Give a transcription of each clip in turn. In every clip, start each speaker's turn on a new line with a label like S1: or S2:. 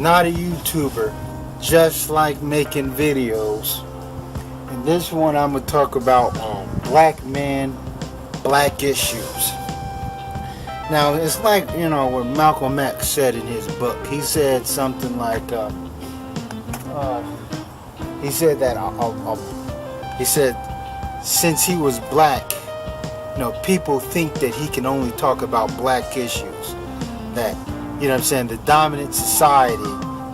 S1: not a YouTuber, just like making videos. And this one I'm going to talk about black men, black issues. Now, it's like, what Malcolm X said in his book. He said something like, he said that, he said, since he was black, people think that he can only talk about black issues. That, the dominant society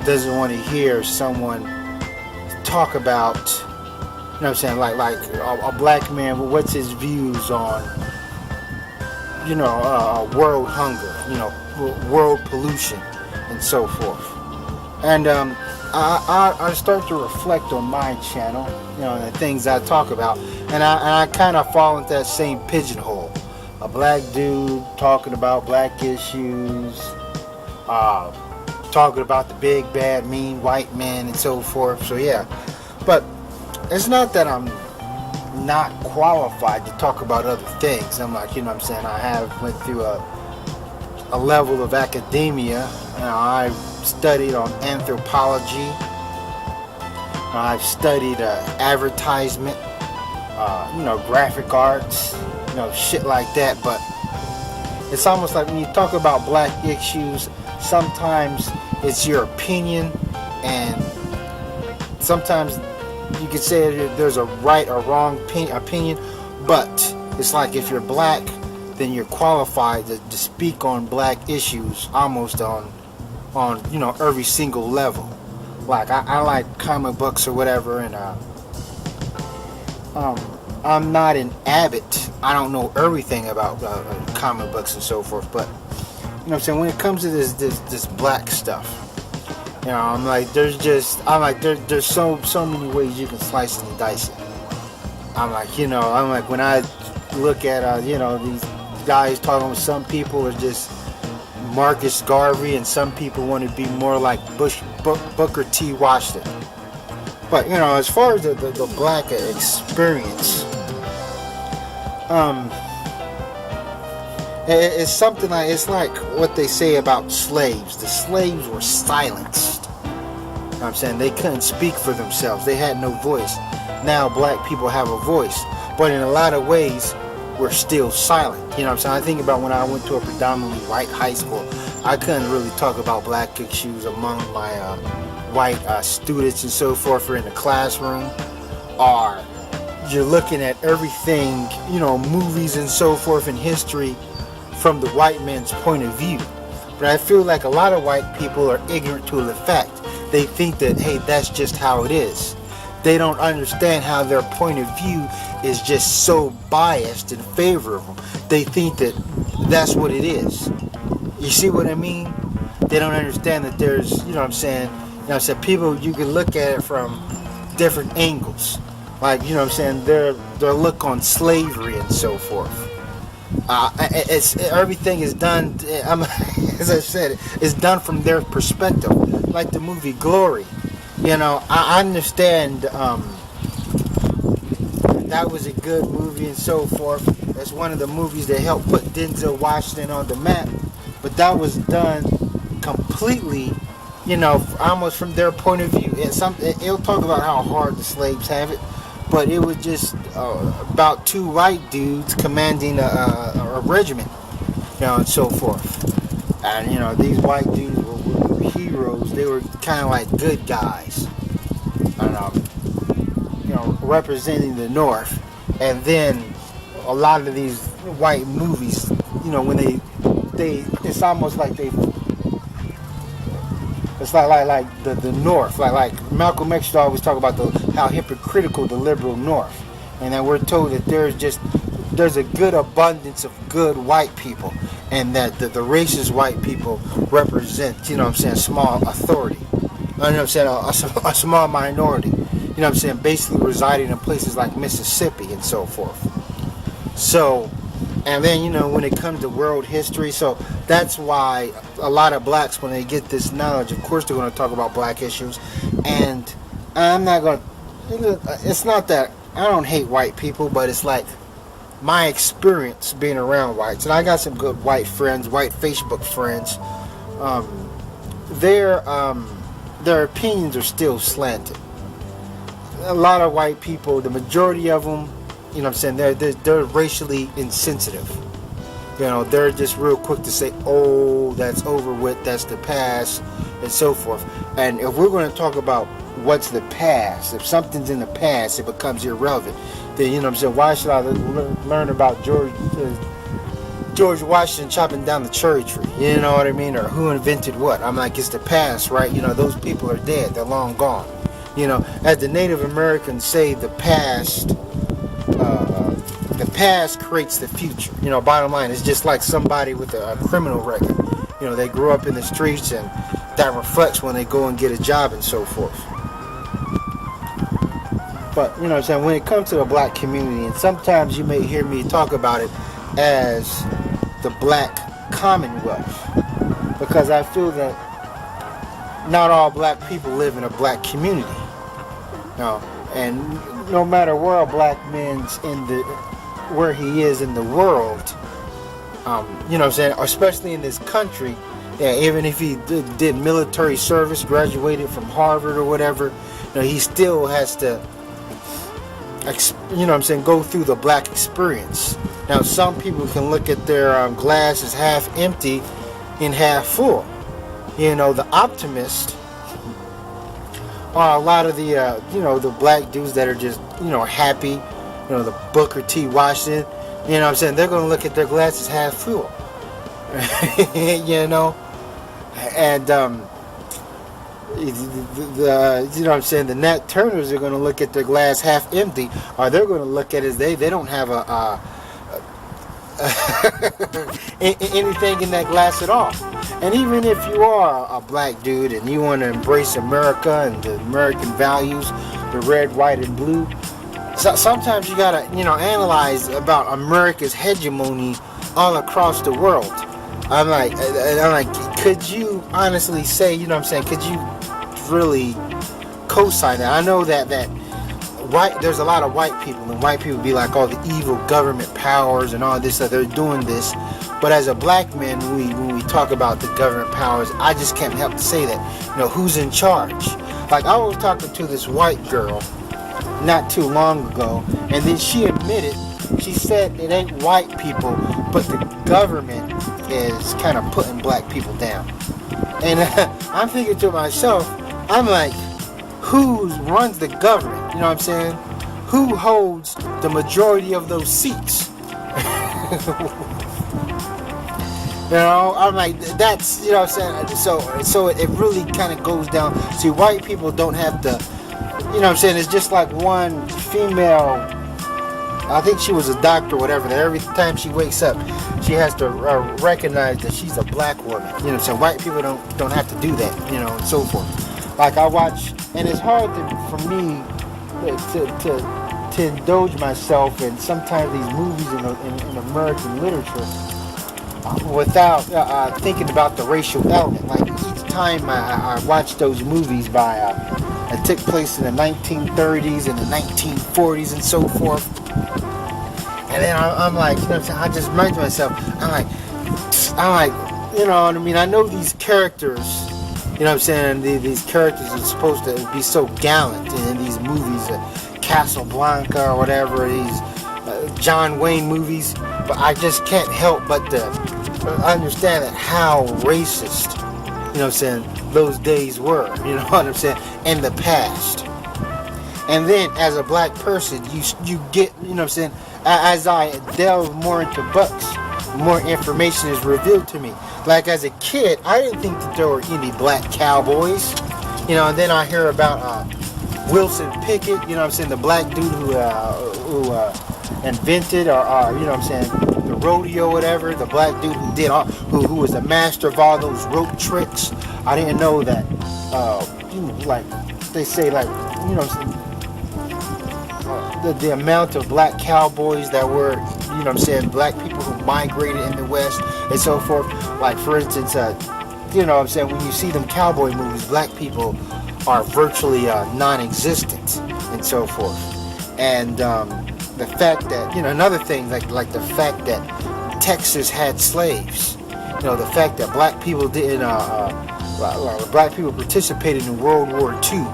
S1: doesn't want to hear someone talk about, like a black man, what's his views on, world hunger, world pollution, and so forth. And I start to reflect on my channel, the things I talk about, and I kind of fall into that same pigeonhole. A black dude talking about black issues, talking about the big bad mean white man and so forth. So yeah, but it's not that I'm not qualified to talk about other things. I'm like, I have went through a level of academia. I've studied on anthropology. I've studied advertisement, graphic arts, shit like that. But it's almost like when you talk about black issues, sometimes it's your opinion, and sometimes you could say there's a right or wrong opinion, but it's like if you're black, then you're qualified to speak on black issues almost on every single level. Like I like comic books or whatever, and I'm not an avid. I don't know everything about comic books and so forth, but when it comes to this black stuff, I'm like, there's so many ways you can slice and dice it. I'm like, when I look at these guys talking with, some people are just Marcus Garvey, and some people want to be more like Booker T. Washington. But as far as the black experience, it's something like, it's like what they say about slaves. The slaves were silenced. I'm saying they couldn't speak for themselves. They had no voice. Now black people have a voice, but in a lot of ways we're still silent. I think about when I went to a predominantly white high school, I couldn't really talk about black issues among my white students and so forth, or in the classroom, or you're looking at everything, movies and so forth in history from the white man's point of view. But I feel like a lot of white people are ignorant to the fact. They think that, hey, that's just how it is. They don't understand how their point of view is just so biased in favor of them. They think that that's what it is. You see what I mean? They don't understand that there's, people, you can look at it from different angles. Like, their look on slavery and so forth. Everything is done, as I said, it's done from their perspective. Like the movie Glory. I understand that was a good movie and so forth. That's one of the movies that helped put Denzel Washington on the map. But that was done completely, almost from their point of view. It'll talk about how hard the slaves have it, but it was just about two white dudes commanding a regiment, and so forth. And these white dudes were heroes. They were kind of like good guys, and representing the North. And then a lot of these white movies, when they it's almost like it's like the North, like Malcolm X always talk about how hypocritical the liberal North, and then we're told that there's a good abundance of good white people, and that the racist white people represent, small authority, a small minority, basically residing in places like Mississippi and so forth. So, and then when it comes to world history, so that's why a lot of blacks, when they get this knowledge, of course they're going to talk about black issues. And I'm not going to, it's not that I don't hate white people, but it's like my experience being around whites, and I got some good white friends, white Facebook friends. They're their opinions are still slanted. A lot of white people, the majority of them, you know what I'm saying, they're racially insensitive. You know, they're just real quick to say, oh, that's over with, that's the past, and so forth. And if we're going to talk about what's the past, if something's in the past, it becomes irrelevant. Then, you know what I'm saying, why should I learn about George Washington chopping down the cherry tree? You know what I mean? Or who invented what? I'm like, it's the past, right? You know, those people are dead. They're long gone. You know, as the Native Americans say, the past creates the future. You know, bottom line, it's just like somebody with a criminal record. You know, they grew up in the streets, and that reflects when they go and get a job and so forth. But, you know what I'm saying, when it comes to the black community, and sometimes you may hear me talk about it as the black commonwealth, because I feel that not all black people live in a black community. No, and no matter where a black man's where he is in the world, you know what I'm saying, especially in this country, yeah, even if he did military service, graduated from Harvard or whatever, you know, he still has to, you know what I'm saying, go through the black experience. Now, some people can look at their glass as half empty and half full. You know, the optimist are a lot of the, you know, the black dudes that are just, you know, happy. You know, the Booker T. Washington. You know what I'm saying? They're going to look at their glasses half full. You know? And, you know what I'm saying? The Nat Turners are going to look at their glass half empty, or they're going to look at it as they don't have anything in that glass at all. And even if you are a black dude and you want to embrace America and the American values, the red, white, and blue, so sometimes you gotta, you know, analyze about America's hegemony all across the world. I'm like, could you honestly say, you know what I'm saying, could you really co-sign that? I know that there's a lot of white people, and white people be like, oh, the evil government powers and all this, that they're doing this. But as a black man, when we talk about the government powers, I just can't help to say that, you know, who's in charge? Like, I was talking to this white girl not too long ago, and then she admitted, she said it ain't white people, but the government is kind of putting black people down. And I'm thinking to myself, I'm like, who runs the government? You know what I'm saying? Who holds the majority of those seats? You know, I'm like, that's, you know what I'm saying? So it really kind of goes down. See, white people don't have the, you know what I'm saying? It's just like one female, I think she was a doctor or whatever, that every time she wakes up, she has to recognize that she's a black woman. You know what I'm saying? White people don't have to do that, you know, and so forth. Like, I watch, and it's hard for me to indulge myself in sometimes these movies in American literature without thinking about the racial element. Like, each time I watch those movies that took place in the 1930s and the 1940s and so forth, and then I'm like, you know what I'm saying, I just remind myself, I'm like, you know what I mean, I know these characters, you know what I'm saying, these characters are supposed to be so gallant in these movies, Casablanca or whatever, these John Wayne movies, but I just can't help but to understand that how racist, you know what I'm saying, those days were, you know what I'm saying, in the past. And then as a black person, you get, you know what I'm saying, as I delve more into books, more information is revealed to me. Like, as a kid, I didn't think that there were any black cowboys, you know, and then I hear about Wilson Pickett, you know what I'm saying, the black dude who invented or you know what I'm saying, the rodeo, whatever, the black dude who did who was the master of all those rope tricks. I didn't know that, you know, like they say, like, you know what I'm saying, the amount of black cowboys that were, you know what I'm saying, black people who migrated in the West and so forth. Like, for instance, you know what I'm saying, when you see them cowboy movies, black people are virtually non-existent and so forth. And the fact that, you know, another thing, like the fact that Texas had slaves, you know, the fact that black people didn't black people participated in World War II.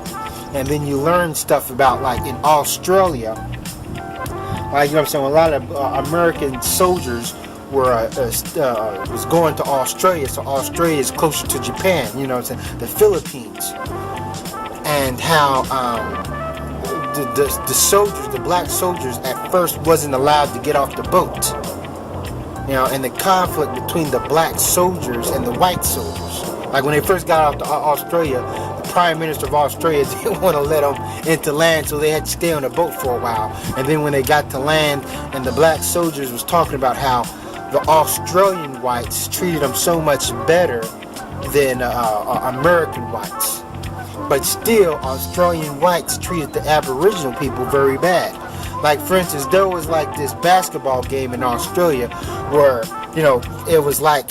S1: And then you learn stuff about, like, in Australia, like, you know what I'm saying, a lot of American soldiers was going to Australia, so Australia is closer to Japan, you know what I'm saying, the Philippines, and how the soldiers, the black soldiers, at first wasn't allowed to get off the boat, you know, and the conflict between the black soldiers and the white soldiers. Like when they first got out to Australia, the Prime Minister of Australia didn't want to let them into land, so they had to stay on the boat for a while. And then when they got to land, and the black soldiers was talking about how the Australian whites treated them so much better than American whites. But still, Australian whites treated the Aboriginal people very bad. Like, for instance, there was like this basketball game in Australia where, you know, it was like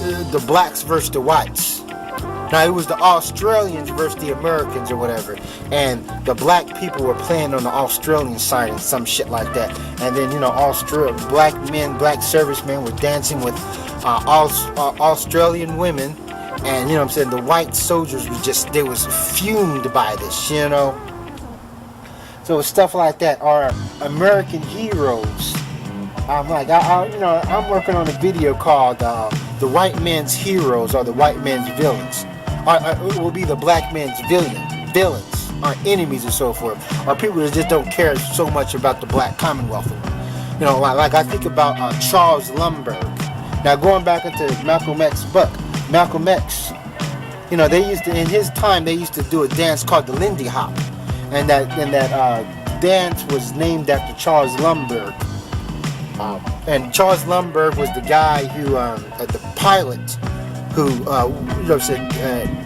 S1: the blacks versus the whites. Now, it was the Australians versus the Americans or whatever. And the black people were playing on the Australian side and some shit like that. And then, you know, black men, black servicemen were dancing with Australian women. And, you know what I'm saying, the white soldiers they was fumed by this, you know. So stuff like that are American heroes. I'm working on a video called The White Man's Heroes or The White Man's Villains. It will be the black man's villains, our enemies and so forth, or people that just don't care so much about the black commonwealth. You know, like I think about Charles Lundberg. Now, going back into Malcolm X's book, Malcolm X, you know, in his time, they used to do a dance called the Lindy Hop. And that dance was named after Charles Lundberg. And Charles Lundberg was the guy who, the pilot, who, you know, said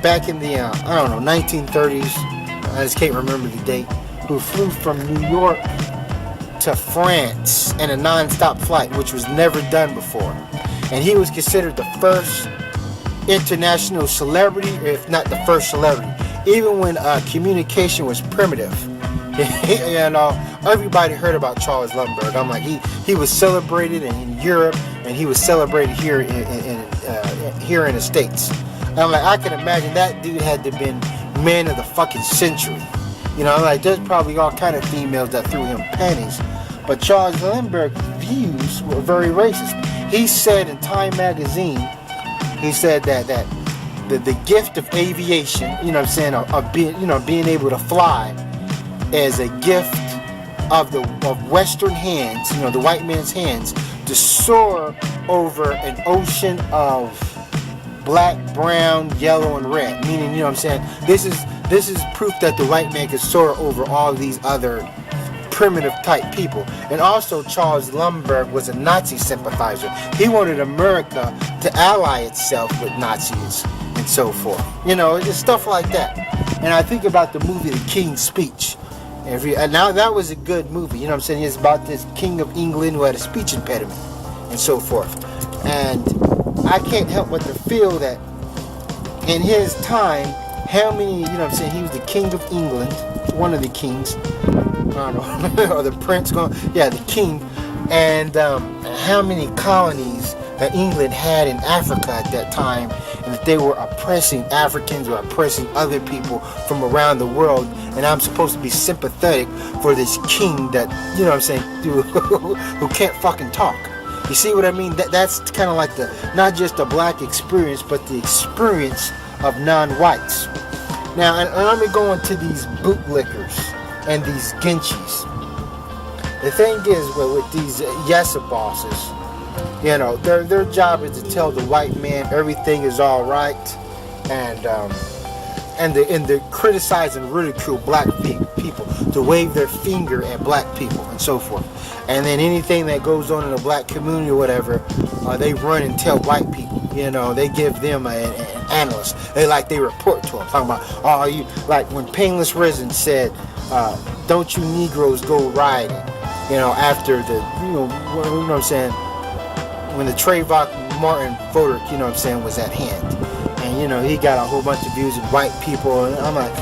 S1: back in the 1930s, I just can't remember the date, who flew from New York to France in a non-stop flight, which was never done before. And he was considered the first international celebrity, if not the first celebrity, even when communication was primitive. You know, everybody heard about Charles Lundberg. I'm like, he was celebrated in Europe, and he was celebrated here in the States. And I'm like, I can imagine that dude had to have been man of the fucking century. You know, like, there's probably all kind of females that threw him panties, but Charles Lundberg's views were very racist. He said in Time magazine, he said that the gift of aviation, you know what I'm saying, of being able to fly, is a gift of Western hands, you know, the white man's hands, to soar over an ocean of black, brown, yellow, and red. Meaning, you know what I'm saying, this is proof that the white man can soar over all these other primitive type people. And also, Charles Lundberg was a Nazi sympathizer. He wanted America to ally itself with Nazis and so forth. You know, it's stuff like that. And I think about the movie The King's Speech. And now that was a good movie. You know what I'm saying? It's about this King of England who had a speech impediment and so forth. And I can't help but to feel that in his time, how many, you know what I'm saying, he was the King of England, one of the kings, I don't know, or the prince, the king, and how many colonies that England had in Africa at that time, and that they were oppressing Africans or oppressing other people from around the world, and I'm supposed to be sympathetic for this king that, you know what I'm saying, who can't fucking talk. You see what I mean? That's kind of like not just the black experience, but the experience of non-whites. Now, and let me go into these bootlickers and these Genchis. The thing is, with these Yesa bosses, you know, their job is to tell the white man everything is all right, and they criticize and ridicule black people, to wave their finger at black people and so forth. And then anything that goes on in the black community or whatever, they run and tell white people. You know, they give them an analyst. They report to them, talking about, you, like when Painless Risen said, don't you Negroes go riding, you know, after you know what I'm saying, when the Trayvon Martin voter, you know what I'm saying, was at hand. And, you know, he got a whole bunch of views of white people, and I'm like,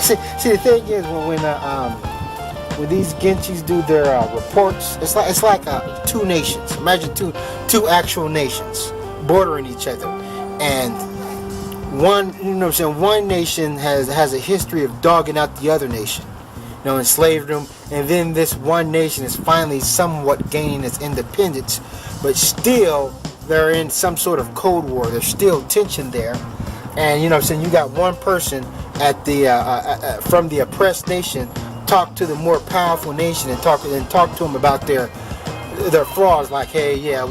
S1: see the thing is, when these Genchis do their reports, it's like two nations. Imagine two actual nations bordering each other, and one, you know what I'm saying, one nation has a history of dogging out the other nation, you know, enslaved them, and then this one nation is finally somewhat gaining its independence, but still they're in some sort of cold war. There's still tension there, and you know what I'm saying, you got one person at the from the oppressed nation talk to the more powerful nation and talk to them about their flaws, like, hey, yeah,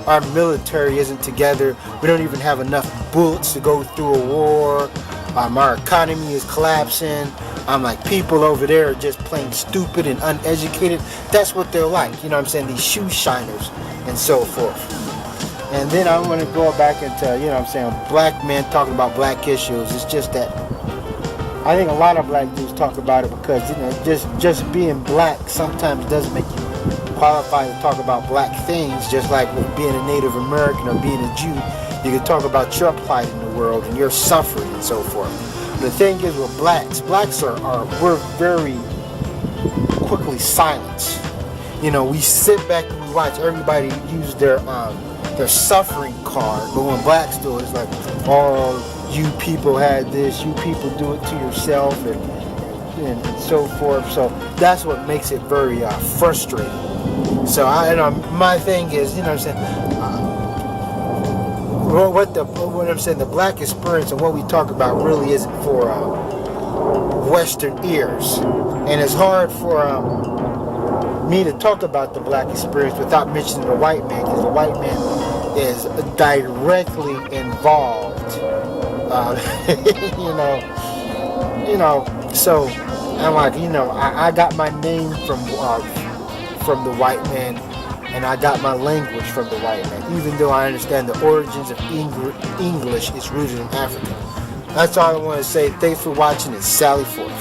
S1: our military isn't together, we don't even have enough bullets to go through a war, our economy is collapsing, like, people over there are just plain stupid and uneducated. That's what they're like, you know what I'm saying, these shoe shiners and so forth. And then I want to go back into, you know what I'm saying, black men talking about black issues. It's just that I think a lot of black dudes talk about it because, you know, just being black sometimes doesn't make you qualified to talk about black things, just like with being a Native American or being a Jew. You can talk about your plight in the world and your suffering and so forth. The thing is with blacks we're very quickly silenced. You know, we sit back and we watch everybody use their suffering card, but when blacks do it, it's like, oh, you people had this, you people do it to yourself, and so forth. So that's what makes it very frustrating. So my thing is, you know what I'm saying, what I'm saying, the black experience and what we talk about really isn't for Western ears, and it's hard for me to talk about the black experience without mentioning the white man, because the white man is directly involved. So I'm like, you know, I got my name from the white man, and I got my language from the white man, even though I understand the origins of English is rooted in Africa. That's all I want to say. Thanks for watching. It's Sally Forth.